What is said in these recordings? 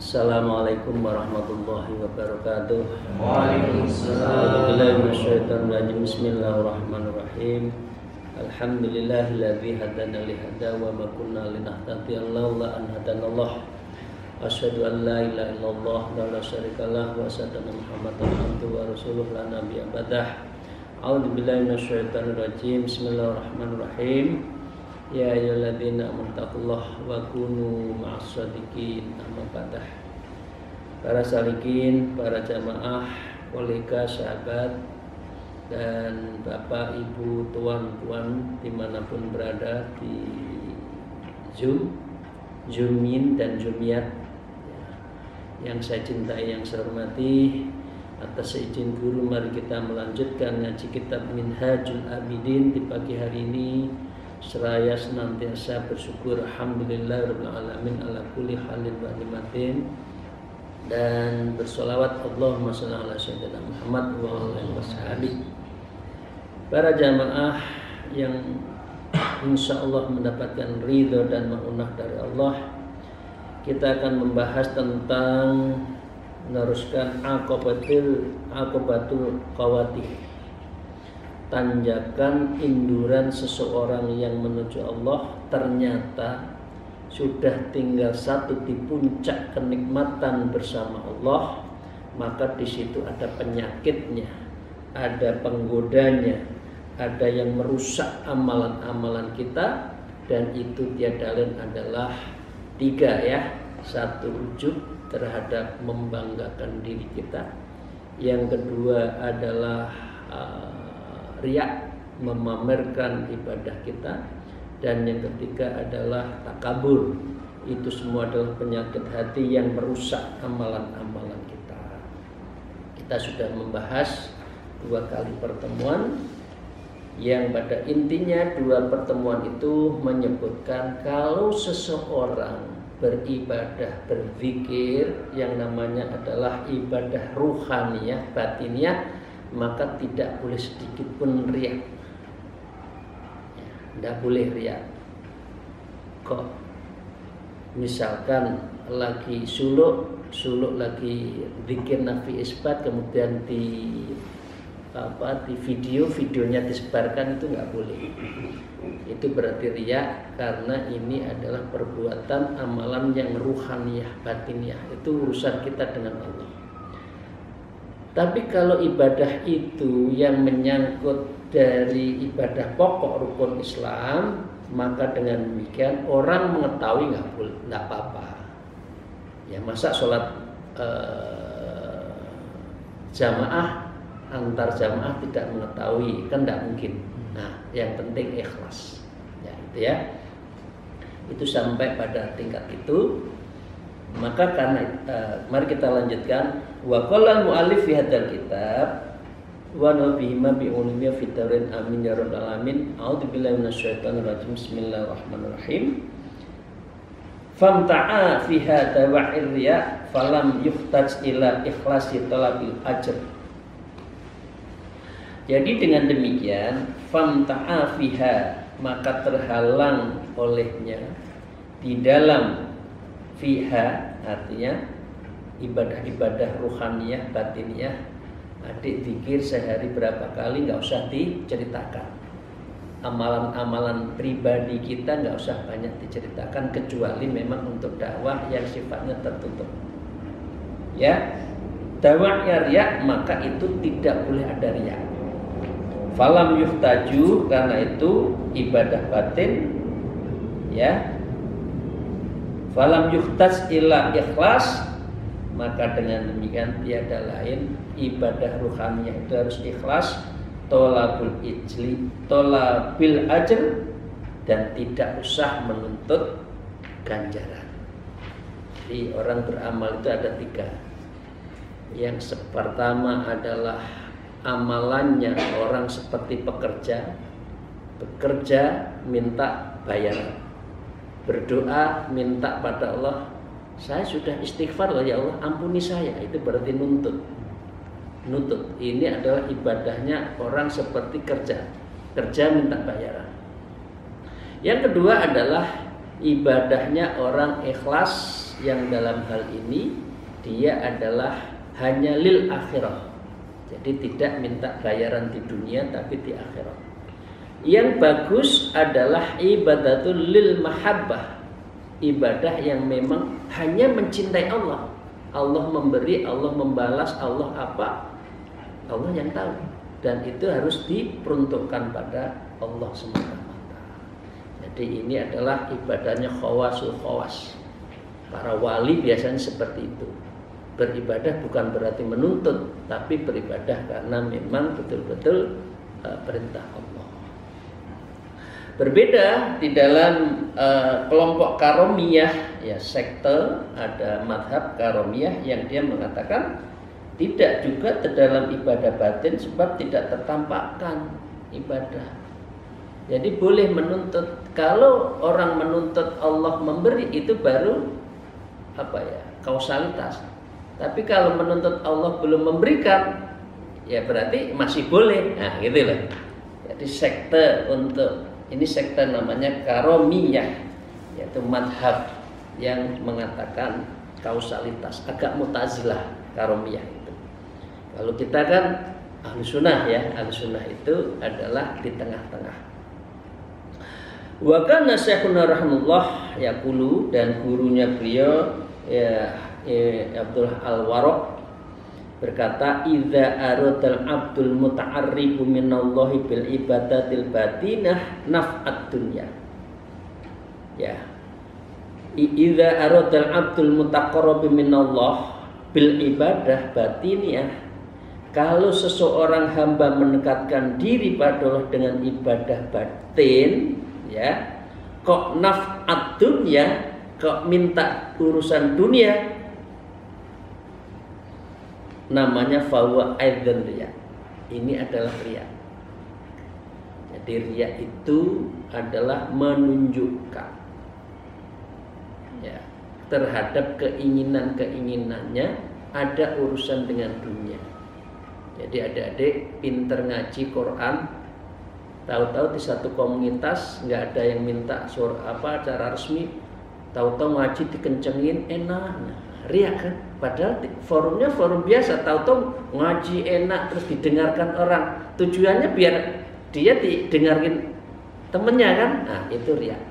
Assalamualaikum warahmatullahi wabarakatuh. Waalaikumsalam. Bismillahirrahmanirrahim. Alhamdulillahilladzi hadana li hada wa ma kunna linahtadiya laula an hadanallah. Asyhadu an la ilaha illallah wa la syarikalah wa asyhadu anna Muhammadan abduhu wa rasuluhu la nabiyya ba'dah. A'udzu billahi minasyaitonir rajim. Bismillahirrahmanirrahim. Ya ayyuhalladzina amanu taqullaha wa kunu ma'as shadiqin. Amma ba'dah. Para salikin, para jamaah, kolega, sahabat, dan bapak, ibu, tuan-tuan dimanapun berada di Zoom, Zoomin dan Zoomiyat yang saya cintai, yang saya hormati. Atas izin guru, mari kita melanjutkan ngaji kitab Minhajul Abidin di pagi hari ini. Seraya senantiasa bersyukur alhamdulillahirabbil alamin ala kulli halin wa ni'matin, dan bersolawat Allahumma shalli ala sayyidina Muhammad wa alihi washabihi. Para jamaah yang insya Allah mendapatkan ridho dan maunah dari Allah, kita akan membahas tentang meneruskan aqobatul qawadih, tanjakan induran seseorang yang menuju Allah ternyata sudah tinggal satu di puncak kenikmatan bersama Allah, maka di situ ada penyakitnya, ada penggodanya, ada yang merusak amalan-amalan kita, dan itu tiada lain adalah tiga ya. Satu, ujub terhadap membanggakan diri kita. Yang kedua adalah riya, memamerkan ibadah kita. Dan yang ketiga adalah takabur. Itu semua adalah penyakit hati yang merusak amalan-amalan kita. Kita sudah membahas 2 kali pertemuan, yang pada intinya 2 pertemuan itu menyebutkan kalau seseorang beribadah, berzikir yang namanya adalah ibadah ruhaniyah, batiniyah, maka tidak boleh sedikit pun riya. Tidak boleh riya. Kok misalkan lagi suluk lagi zikir nafi isbat, kemudian di videonya disebarkan, itu nggak boleh. Itu berarti riya, karena ini adalah perbuatan amalan yang ruhaniyah, batiniyah. Itu urusan kita dengan Allah. Tapi kalau ibadah itu yang menyangkut dari ibadah pokok rukun Islam, maka dengan demikian orang mengetahui nggak apa-apa. Ya, masa sholat jamaah antar jamaah tidak mengetahui, kan tidak mungkin. Nah, yang penting ikhlas. Ya, itu ya. Itu sampai pada tingkat itu. Maka karena mari kita lanjutkan. Wa qala al-mu'allif fi hadzal kitab wa nabihima bi ulumiyya fi darin amin ya rabbal alamin. A'udzubillahi minasyaitonir rajim. Bismillahirrahmanirrahim. Famta'a fi hadza wa'ir riya falam yuhtaj ila ikhlasi talabil ajr. Jadi dengan demikian famta'a fiha, maka terhalang olehnya di dalam fiha, artinya ibadah-ibadah ruhaniyah, batiniyah. Adik zikir sehari berapa kali nggak usah diceritakan. Amalan-amalan pribadi kita nggak usah banyak diceritakan, kecuali memang untuk dakwah yang sifatnya tertutup. Ya, dakwahnya riya, maka itu tidak boleh ada riya. Falam yuhtaju, karena itu ibadah batin, ya. Falam yuhtaj ila ikhlas, maka dengan demikian tiada lain ibadah ruhaniyah itu harus ikhlas, tolabil ajr, dan tidak usah menuntut ganjaran. Jadi orang beramal itu ada 3. Yang pertama adalah amalannya orang seperti pekerja, bekerja minta bayaran, berdoa minta pada Allah, saya sudah istighfar loh ya Allah, ampuni saya. Itu berarti nuntut. Ini adalah ibadahnya orang seperti kerja minta bayaran. Yang kedua adalah ibadahnya orang ikhlas, yang dalam hal ini dia adalah hanya lil akhirah. Jadi tidak minta bayaran di dunia tapi di akhirat. Yang bagus adalah ibadatul lil mahabbah, ibadah yang memang hanya mencintai Allah. Allah memberi, Allah membalas, Allah apa? Allah yang tahu. Dan itu harus diperuntukkan pada Allah semata-mata. Jadi ini adalah ibadahnya khawasul khawas. Para wali biasanya seperti itu. Beribadah bukan berarti menuntut, tapi beribadah karena memang betul-betul perintah Allah. Berbeda di dalam kelompok karomiyah, ya sekte, ada madhab karomiyah yang dia mengatakan tidak juga dalam ibadah batin sebab tidak tertampakkan ibadah. Jadi boleh menuntut. Kalau orang menuntut Allah memberi itu baru kausalitas. Tapi kalau menuntut Allah belum memberikan, ya berarti masih boleh. Nah, gitu loh. Jadi sekte ini sekte namanya karomiyah, yaitu madhab yang mengatakan kausalitas, agak mutazilah karomiyah itu. Kalau kita kan ahlu sunnah ya, ahlu sunnah itu adalah di tengah-tengah. Wa kana Syekhuna rahimahullah yaqulu, dan gurunya beliau ya Abdul Al-Waraq berkata, idza aradal abdul muta'arribu minallahi bil ibadatil batinah naf'at dunya. Ya. Idza aradal abdul mutaqarribu minallah bil ibadah batinah, kalau seseorang hamba mendekatkan diri pada Allah dengan ibadah batin, ya, kok naf'at dunya, kok minta urusan dunia, namanya fawa aidan riya. Ini adalah riya. Jadi riya itu adalah menunjukkan, ya, terhadap keinginannya ada urusan dengan dunia. Jadi adik-adik pinter ngaji Quran, tahu-tahu di satu komunitas nggak ada yang minta acara resmi, tahu-tahu ngaji dikencengin enak, riak kan? Padahal forumnya forum biasa, tahu-tahu ngaji enak terus didengarkan orang, tujuannya biar dia didengarin temennya kan? Nah itu riak.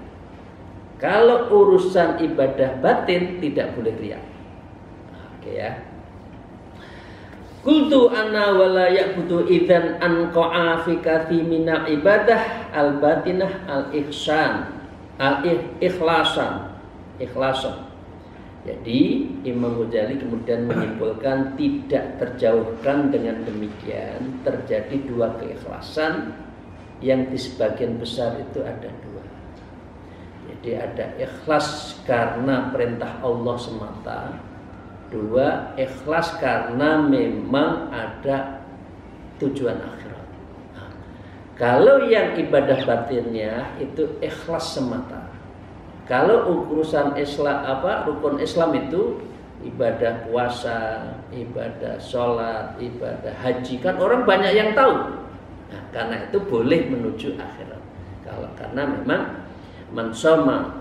Kalau urusan ibadah batin tidak boleh riak. Oke ya. Qultu anna wala ya'budu idzan an qa'a fi kathi minal ibadah al batinah al ihsan al ikhlasan. Jadi Imam Ghazali kemudian menyimpulkan tidak terjauhkan dengan demikian terjadi dua keikhlasan yang di sebagian besar itu ada dua. Jadi ada ikhlas karena perintah Allah semata. Dua, ikhlas karena memang ada tujuan akhirat. Nah, kalau yang ibadah batinnya itu ikhlas semata. Kalau urusan Islam rukun Islam itu ibadah puasa, ibadah sholat, ibadah haji, kan orang banyak yang tahu. Nah, karena itu boleh menuju akhirat. Kalau karena memang man shoma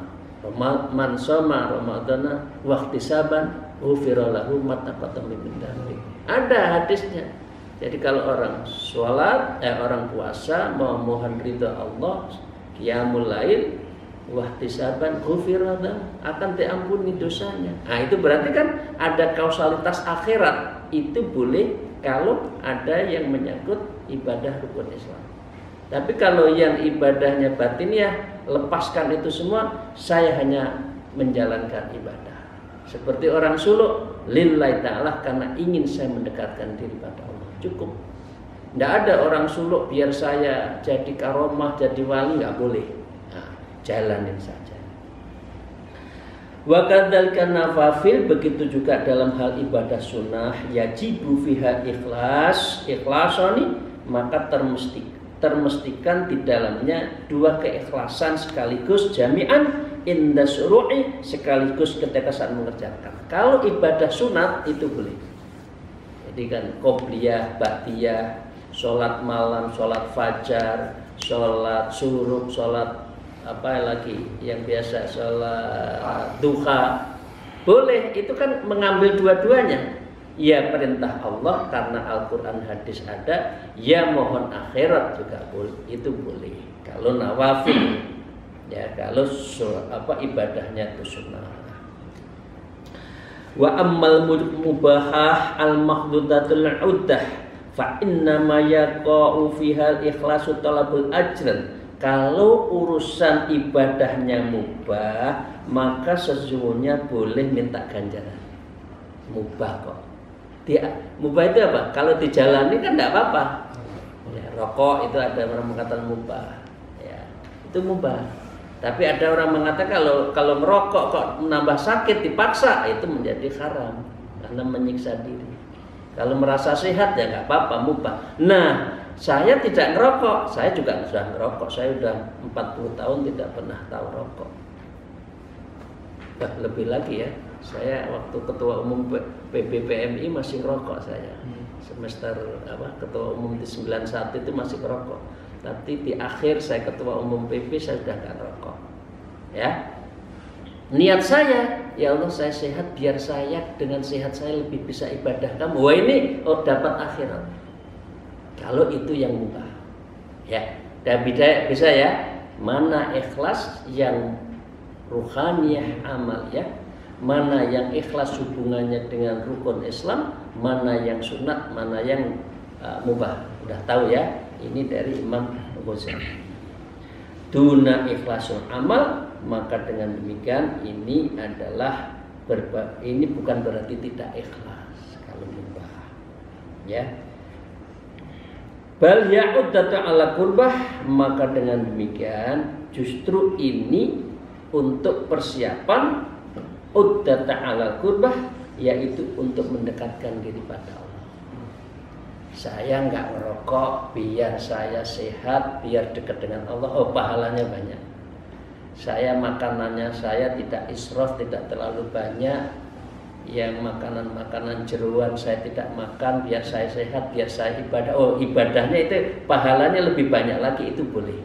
Ramadana wahtisaban ghufira lahu ma taqaddama min dhanbi. Ada hadisnya. Jadi kalau orang sholat, orang puasa mau mohon ridha Allah, qiyamul lail wahtisaban ghufira lahu, akan diampuni dosanya. Nah, itu berarti kan ada kausalitas akhirat. Itu boleh kalau ada yang menyangkut ibadah rukun Islam. Tapi kalau yang ibadahnya batinnya, lepaskan itu semua, saya hanya menjalankan ibadah. Seperti orang suluk, lillahi ta'ala, karena ingin saya mendekatkan diri pada Allah. Cukup. Tidak ada orang suluk biar saya jadi karomah, jadi wali, nggak boleh. Nah, jalanin saja. Wa kadzalika nawafil, begitu juga dalam hal ibadah sunnah, yajibu fiha ikhlason, maka termestikan di dalamnya dua keikhlasan sekaligus, jami'an inda syuru'i, sekaligus ketika saat mengerjakan. Kalau ibadah sunat itu boleh. Jadi kan qobliyah, ba'diyah, sholat malam, sholat fajar, sholat syuruk, sholat apa lagi yang biasa, sholat duha, boleh. Itu kan mengambil dua-duanya. Ya perintah Allah karena Al-Quran hadis ada, ya mohon akhirat juga boleh. Itu boleh kalau nawafil, ya kalau ibadahnya itu sunnah. Wa ammal mubahah al-makhdudatul uddah fa inna ma yaqa'u fiha al-ikhlasu talabul ajran. Kalau urusan ibadahnya mubah, maka sesungguhnya boleh minta ganjaran. Mubah kok. Mubah itu apa? Kalau dijalani kan tidak apa-apa. Ya, rokok itu ada orang mengatakan mubah. Ya, itu mubah. Tapi ada orang mengatakan kalau merokok kok menambah sakit dipaksa, itu menjadi haram karena menyiksa diri. Kalau merasa sehat ya nggak apa-apa, mubah. Nah, saya tidak ngerokok, saya juga sudah ngerokok. Saya sudah 40 tahun tidak pernah tahu rokok. Lebih lagi ya, saya waktu ketua umum PBPMI masih ngerokok saya. Semester ketua umum di 91 itu masih ngerokok. Tapi di akhir saya ketua umum PP saya sudah nggak ngerokok. Ya. Niat saya, ya Allah saya sehat biar saya dengan sehat saya lebih bisa ibadah kamu. Wah ini dapat akhirat. Kalau itu yang mubah, ya, dan bisa ya, mana ikhlas yang ruhaniyah amal ya, mana yang ikhlas hubungannya dengan rukun Islam, mana yang sunat, mana yang mubah. Udah tahu ya, ini dari Imam Ghazali. Duna ikhlasul amal, maka dengan demikian ini adalah ini bukan berarti tidak ikhlas kalau mubah, ya. Bal ya'uddatu ala qurbah, maka dengan demikian justru ini untuk persiapan uddata ala qurbah, yaitu untuk mendekatkan diri pada Allah. Saya nggak ngerokok biar saya sehat, biar dekat dengan Allah. Oh, pahalanya banyak. Saya makanannya saya tidak israf, tidak terlalu banyak. Yang makanan-makanan jeruan saya tidak makan biar saya sehat, biar saya ibadah. Oh, ibadahnya itu pahalanya lebih banyak lagi, itu boleh.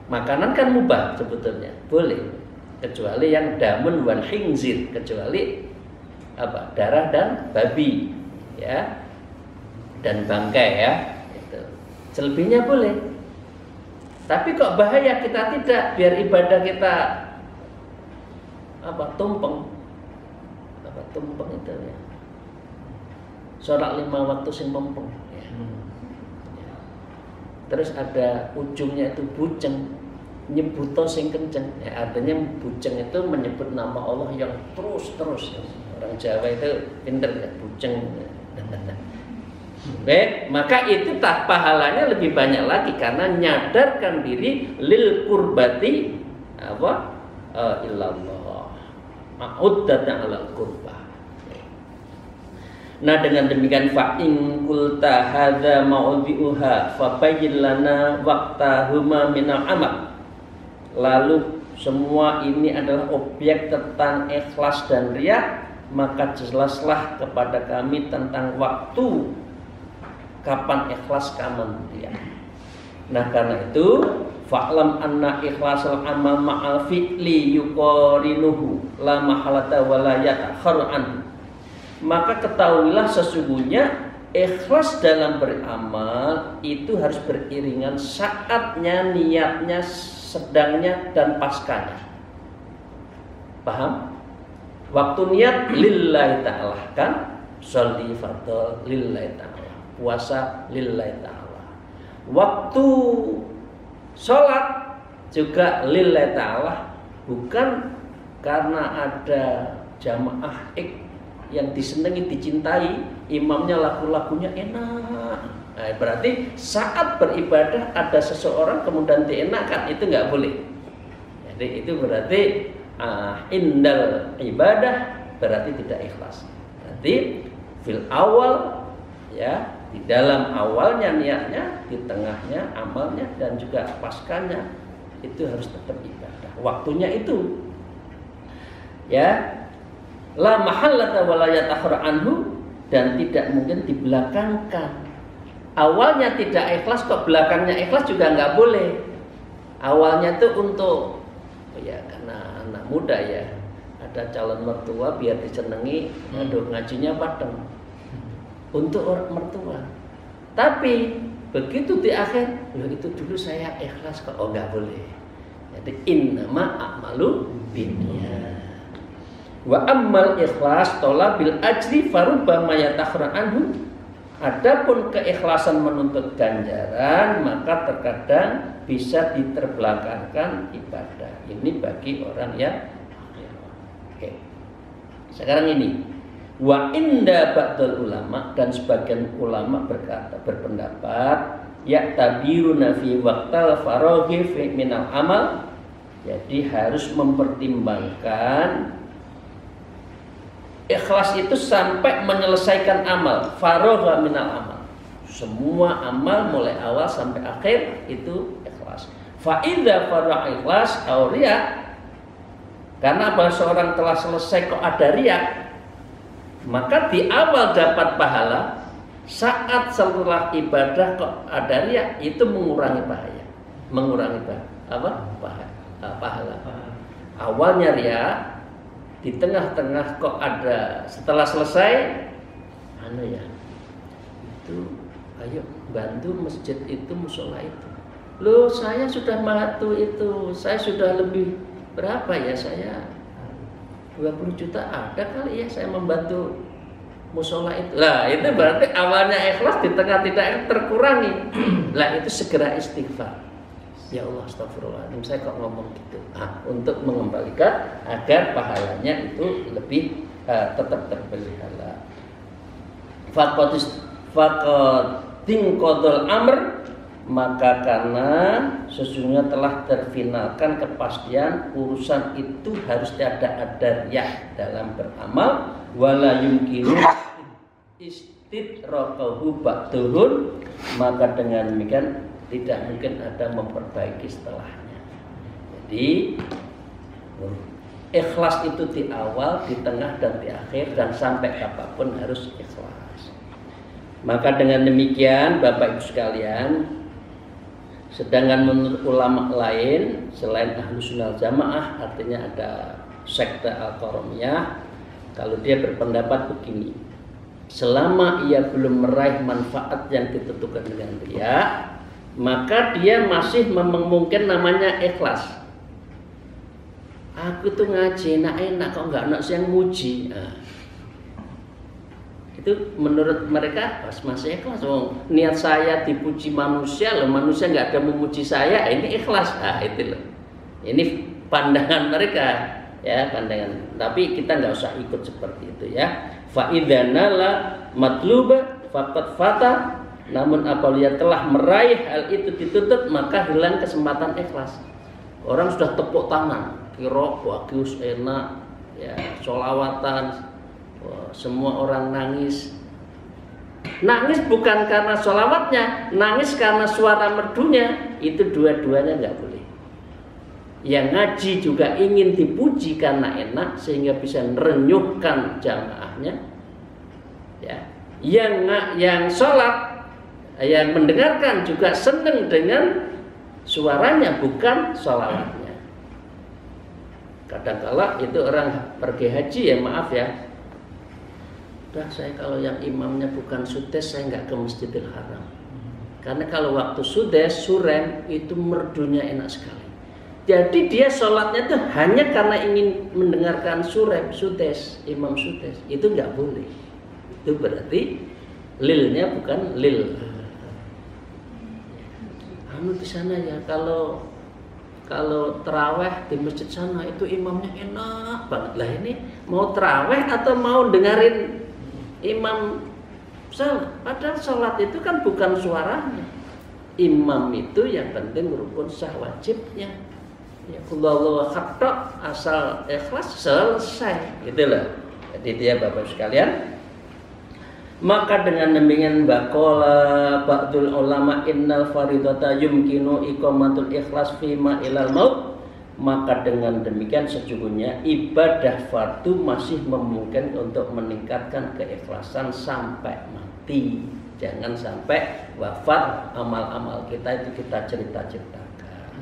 Makanan kan mubah sebetulnya, boleh. Kecuali yang damun wan khinzir, kecuali darah dan babi, ya, dan bangkai ya. Itu. Selebihnya boleh. Tapi kok bahaya kita tidak, biar ibadah kita tumpeng. Tumpeng itu ya. Sholat 5 waktu sing mempeng ya. Terus ada ujungnya itu bujeng, nyebuto sing kenceng ya, artinya bujeng itu menyebut nama Allah yang terus ya. Orang Jawa itu pinter ya, bujeng. Baik, maka itu pahalanya lebih banyak lagi karena nyadarkan diri lil qurbati illallah ma'uddatan alal qurbah. Nah dengan demikian fa in qulta hadza ma'udhi'uha fa bayyin lana waqtahuma minal amal. Lalu semua ini adalah objek tentang ikhlas dan riya, maka jelaslah kepada kami tentang waktu kapan ikhlas kapan riya. Nah karena itu fa'lam anna ikhlasul amal ma'al fi'li yuqarinuhu la mahalata wa la yatakhar anhu. Maka ketahuilah sesungguhnya ikhlas dalam beramal itu harus beriringan saatnya, niatnya, sedangnya, dan paskanya. Paham? Waktu niat lillahi ta'ala kan, sholli fardhu lillahi ta'ala, puasa lillahi ta'ala. Waktu sholat juga lillahi ta'ala, bukan karena ada jamaah yang disenangi, dicintai, imamnya lagu-lagunya enak. Nah, berarti saat beribadah ada seseorang kemudian dienakkan, itu nggak boleh. Jadi itu berarti indal ibadah berarti tidak ikhlas. Berarti fil awal ya, di dalam awalnya niatnya, di tengahnya amalnya, dan juga paskanya itu harus tetap ibadah. Waktunya itu ya, la mahallata wa la yatakhara anhu, dan tidak mungkin dibelakangkan. Awalnya tidak ikhlas kok belakangnya ikhlas juga nggak boleh. Awalnya itu untuk ya karena anak muda ya, ada calon mertua biar disenangi, aduh ngajinya padang untuk orang mertua. Tapi begitu di akhir, loh itu dulu saya ikhlas kok, oh nggak boleh. Jadi innama a'malu binniyat. Wa ammal ikhlas talabil ajri farubbama yatakhara anhu. Adapun keikhlasan menuntut ganjaran maka terkadang bisa diterbelakangkan ibadah. Ini bagi orang yang oke. Sekarang ini wa inda ba'dul ulama, dan sebagian ulama berpendapat ya tabiruna fi waqtal faraghi fi minal amal. Jadi harus mempertimbangkan ikhlas itu sampai menyelesaikan amal, faragha minal amal. Semua amal mulai awal sampai akhir itu ikhlas. Fa idza faragha ikhlas aw riya, karena apa, seorang telah selesai kok ada riya, maka di awal dapat pahala, saat setelah ibadah kok ada riya, itu mengurangi bahaya, mengurangi pahala. Awalnya riya, di tengah-tengah kok ada, setelah selesai itu ayo bantu masjid itu, musola itu. Loh saya sudah bantu itu, saya sudah lebih berapa ya, saya 20 juta ada kali ya saya membantu musola itu. Lah itu berarti awalnya ikhlas, di tengah tidak terkurangi. Lah itu segera istighfar. Ya Allah, astagfirullahaladzim, saya kok ngomong gitu. Untuk mengembalikan agar pahalanya itu lebih tetap terpelihara. Faqatinqadul amr, maka karena sesungguhnya telah terfinalkan kepastian urusan itu harus ada riyah dalam beramal, wala yumkinu istidrakahu ba'duhun, maka dengan demikian tidak mungkin ada memperbaiki setelahnya. Jadi ikhlas itu di awal, di tengah, dan di akhir, dan sampai kapanpun harus ikhlas. Maka dengan demikian Bapak Ibu sekalian, sedangkan menurut ulama lain selain Ahlus Sunnah Jamaah, artinya ada sekte Al-Qaramiyah, kalau dia berpendapat begini, selama ia belum meraih manfaat yang ditentukan dengan riya, maka dia masih mungkin namanya ikhlas. Aku tuh ngaji enak kok nggak enak yang muji. Itu menurut mereka masih ikhlas. Niat saya dipuji manusia, loh manusia nggak ada memuji saya, ini ikhlas. Itu loh. Ini pandangan mereka, ya pandangan. Tapi kita nggak usah ikut seperti itu ya. Fa idzana la matluba faqad fata. Namun apabila telah meraih hal itu dituntut, maka hilang kesempatan ikhlas. Orang sudah tepuk tangan, kira bagus, enak, ya sholawatan, semua orang nangis. Nangis bukan karena sholawatnya, nangis karena suara merdunya. Itu dua-duanya nggak boleh. Yang ngaji juga ingin dipuji karena enak, sehingga bisa merenyuhkan jamaahnya. Ya, yang sholat, yang mendengarkan juga senang dengan suaranya, bukan sholawatnya. Kadang-kala itu orang pergi haji, ya maaf ya, udah saya kalau yang imamnya bukan sudes, saya nggak ke Masjidil Haram. Karena kalau waktu sudes, surem, itu merdunya enak sekali. Jadi dia sholatnya itu hanya karena ingin mendengarkan surem, sudes, imam sudes. Itu nggak boleh. Itu berarti lilnya bukan lil. Di sana ya, kalau terawih di masjid sana itu imamnya enak banget. Lah ini mau terawih atau mau dengerin imam sholat? Padahal sholat itu kan bukan suaranya. Imam itu yang penting rukun sah wajibnya. Ya kullallahu khatta, asal ikhlas selesai, gitu loh. Jadi itu ya Bapak sekalian. Maka dengan demikian baqala ba'dul ulama innal faridata yumkinu iqamatul ikhlas fima ilal maut. Maka dengan demikian sesungguhnya ibadah fardu masih memungkinkan untuk meningkatkan keikhlasan sampai mati. Jangan sampai wafat amal-amal kita itu kita cerita-ceritakan.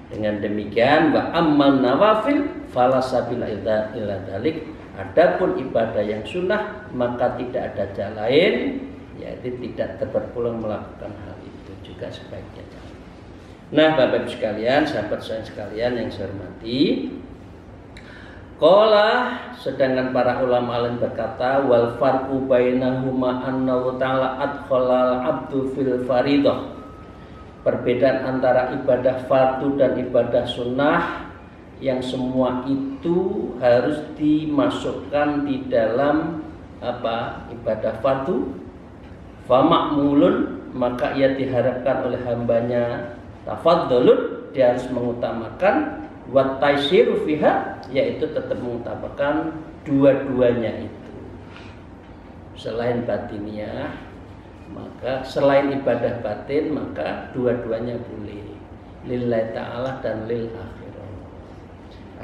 Dengan demikian wa ammal nawafil fala sabila illa dzalik. Adapun ibadah yang sunnah maka tidak ada jalan lain, yaitu tidak terpulang melakukan hal itu juga sebaiknya. Nah, Bapak Ibu sekalian, sahabat saya sekalian yang saya hormati, qala, sedangkan para ulama lain berkata wal farqu bainahuma annahu ta'ala adkhalal abdu fil faridah. Perbedaan antara ibadah fardu dan ibadah sunnah yang semua itu harus dimasukkan di dalam ibadah fardu, fa ma'mulun, maka ia diharapkan oleh hambanya tafaddulun, dia harus mengutamakan wa taisyir fiha, yaitu tetap mengutamakan dua-duanya itu. Selain batiniah, maka selain ibadah batin, maka dua-duanya boleh lillahi ta'ala dan lil akhirah.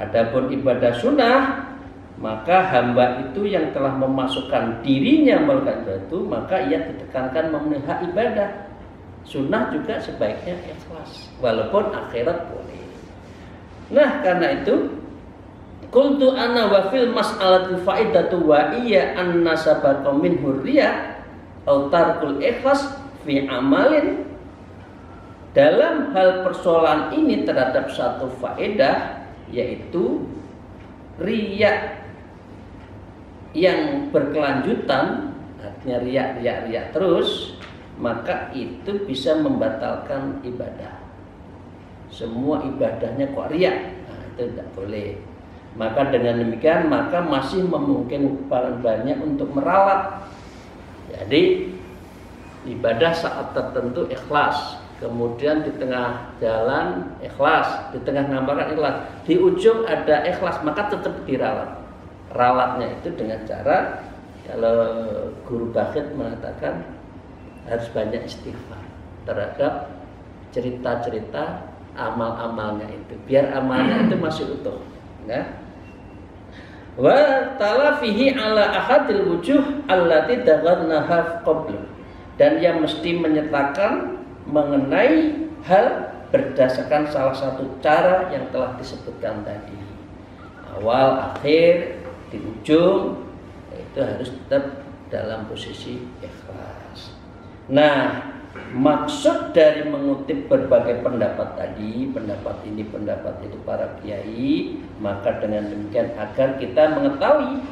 Adapun ibadah sunnah, maka hamba itu yang telah memasukkan dirinya melakukan itu, maka ia ditekankan memenuhi hak ibadah. Sunnah juga sebaiknya ikhlas, walaupun akhirat boleh. Nah, karena itu qultu ana wa fil mas'alatil faidatu wa iya anna sabata min hurriyah au tarkul ikhlas fi amalin. Dalam hal persoalan ini terhadap satu faedah, yaitu riya yang berkelanjutan, artinya riya terus, maka itu bisa membatalkan ibadah. Semua ibadahnya kok riya, nah, itu tidak boleh. Maka dengan demikian maka masih memungkinkan banyak untuk meralat. Jadi ibadah saat tertentu ikhlas, kemudian di tengah jalan ikhlas, di tengah ngamalkan ikhlas, di ujung ada ikhlas, maka tetap diralat. Ralatnya itu dengan cara, kalau guru Bakhit mengatakan harus banyak istighfar terhadap cerita-cerita amal-amalnya itu, biar amalnya itu masih utuh. Ya. Wa talafihi ala ahadil wujuh allati dagharnaha qablu, dan yang mesti menyertakan mengenai hal berdasarkan salah satu cara yang telah disebutkan tadi, awal, akhir, di ujung, itu harus tetap dalam posisi ikhlas. Nah, maksud dari mengutip berbagai pendapat tadi, pendapat ini, pendapat itu para kiai, maka dengan demikian agar kita mengetahui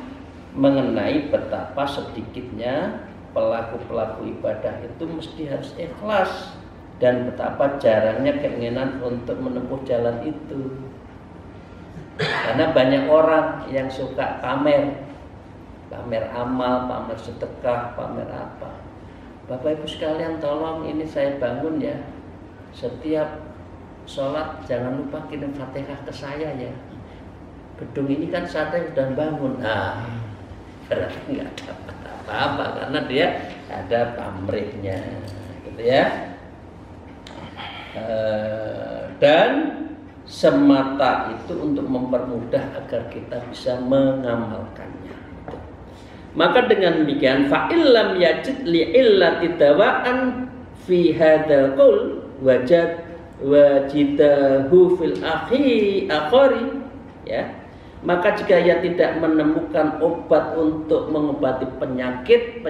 mengenai betapa sedikitnya pelaku-pelaku ibadah itu mesti harus ikhlas, dan betapa jarangnya keinginan untuk menempuh jalan itu. Karena banyak orang yang suka pamer amal, pamer sedekah, pamer apa. Bapak Ibu sekalian, tolong ini saya bangun ya, setiap sholat jangan lupa kirim Fatihah ke saya ya. Gedung ini kan saya sudah bangun. Nah, berarti nggak dapat apa-apa karena dia ada pamrihnya, gitu ya. Dan semata itu untuk mempermudah agar kita bisa mengamalkannya. Maka dengan demikian fa'illam yajid li'illati dawa'an fi hadzal qaul wajidahu fil akhari, ya. Maka jika ia tidak menemukan obat untuk mengobati penyakit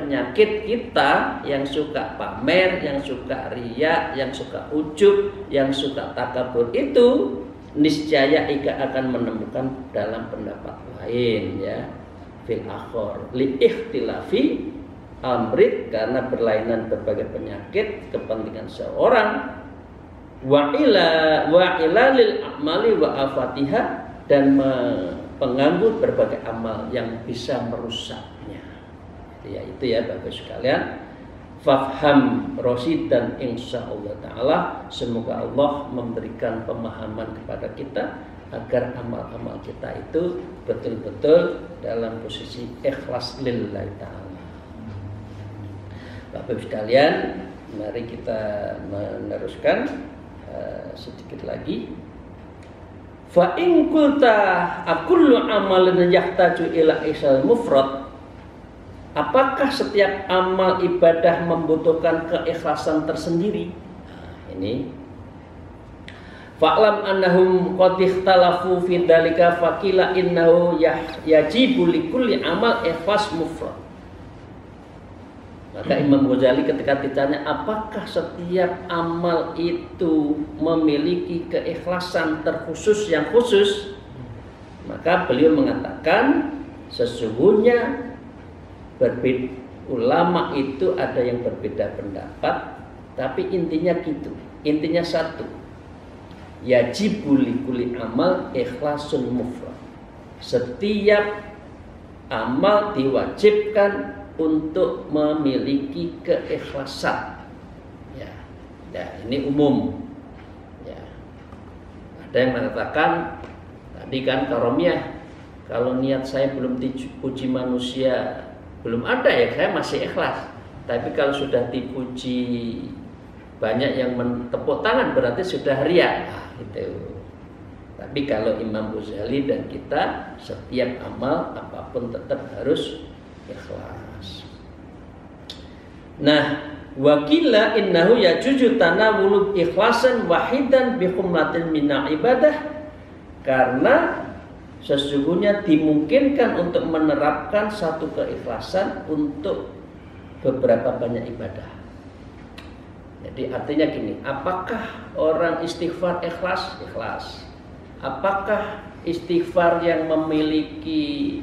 kita yang suka pamer, yang suka riya, yang suka ujub, yang suka takabur itu, niscaya ia akan menemukan dalam pendapat lain, ya, fil akhor li ikhtilafi amrid, karena berlainan berbagai penyakit kepentingan seorang, wa ila lil amali wa afatiha, dan pengganggu berbagai amal yang bisa merusaknya. Ya itu ya Bapak sekalian. Fafham Rosidan insyaallah ta'ala. Semoga Allah memberikan pemahaman kepada kita agar amal-amal kita itu betul-betul dalam posisi ikhlas lillahi ta'ala. Bapak Ibu sekalian, mari kita meneruskan sedikit lagi. Fa in qulta akullu amalin yahtaju ila isal mufrad. Apakah setiap amal ibadah membutuhkan keikhlasan tersendiri? Nah, ini fa'lam annahum qad ikhtalafu fi dzalika faqila innahu yajibu likulli amal ikhlas mufrad. Maka Imam Ghazali ketika ditanya apakah setiap amal itu memiliki keikhlasan terkhusus yang khusus, maka beliau mengatakan sesungguhnya ulama itu ada yang berbeda pendapat, tapi intinya gitu. Intinya satu. Yajibu likulli amal ikhlasun mufrad. Setiap amal diwajibkan untuk memiliki keikhlasan. Ya. Ya, ini umum. Ya. Ada yang mengatakan tadi kan karomiyah, kalau niat saya belum dipuji manusia, belum ada ya saya masih ikhlas. Tapi kalau sudah dipuji banyak yang tepuk tangan berarti sudah riya. Nah, gitu. Tapi kalau Imam Ghazali dan kita setiap amal apapun tetap harus ikhlas. Nah, wakila innahu yajuju tanawulu ikhlasan wahidan bi khumlatin minna ibadah, karena sesungguhnya dimungkinkan untuk menerapkan satu keikhlasan untuk beberapa banyak ibadah. Jadi artinya gini, apakah orang istighfar ikhlas? Ikhlas. Apakah istighfar yang memiliki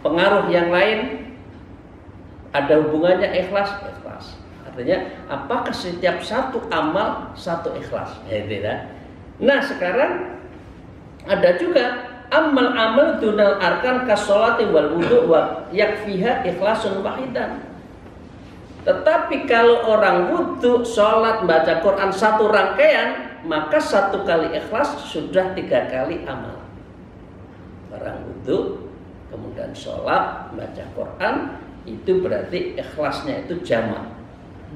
pengaruh yang lain ada hubungannya ikhlas? Ikhlas. Artinya apakah setiap satu amal satu ikhlas? Nah, sekarang ada juga amal-amal dunal arkan kasolati wal wudu wa yakfiha ikhlasun wahidan. Tetapi kalau orang wudu, sholat, baca Quran satu rangkaian, maka satu kali ikhlas sudah 3 kali amal. Orang wudu, kemudian sholat, baca Quran, itu berarti ikhlasnya itu jamak.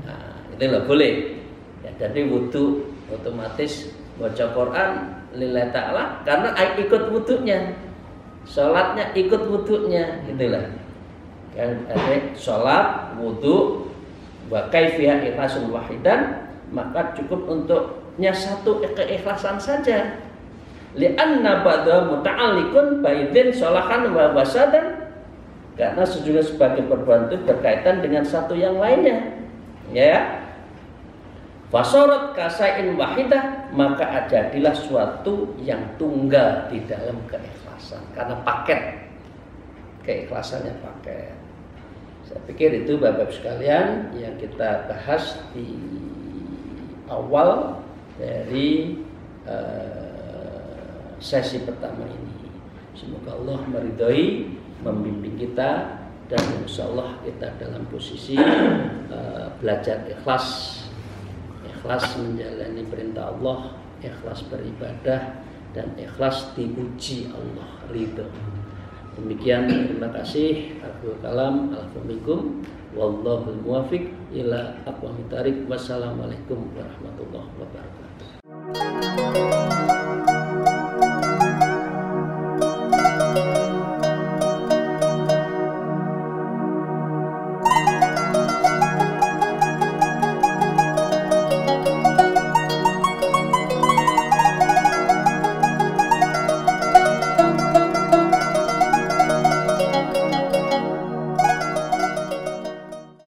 Nah, itu lah boleh. Ya, jadi wudu otomatis baca Quran lillahi ta'ala karena ikut wudunya, sholatnya ikut wudunya, gitulah. Kan ada sholat, wudu, wa kaifiha ikhlasun wahidan, maka cukup untuknya satu keikhlasan saja. Li'anna ba'da muta'alliqun baidin sholahan wa wasadan, karena sejujurnya sebagai perbuatan itu berkaitan dengan satu yang lainnya. Ya. Fasorat kasain wahidah, maka jadilah suatu yang tunggal di dalam keikhlasan, karena paket keikhlasannya paket. Saya pikir itu Bapak sekalian yang kita bahas di awal dari sesi pertama ini. Semoga Allah meridhoi, membimbing kita, dan insya Allah kita dalam posisi belajar ikhlas menjalani perintah Allah, ikhlas beribadah, dan ikhlas dipuji Allah, ridho. Demikian, terima kasih. Akhirul kalam, alhamdulillah, wallahul muwafiq ila aqwamit thariq. Wassalamualaikum warahmatullahi wabarakatuh.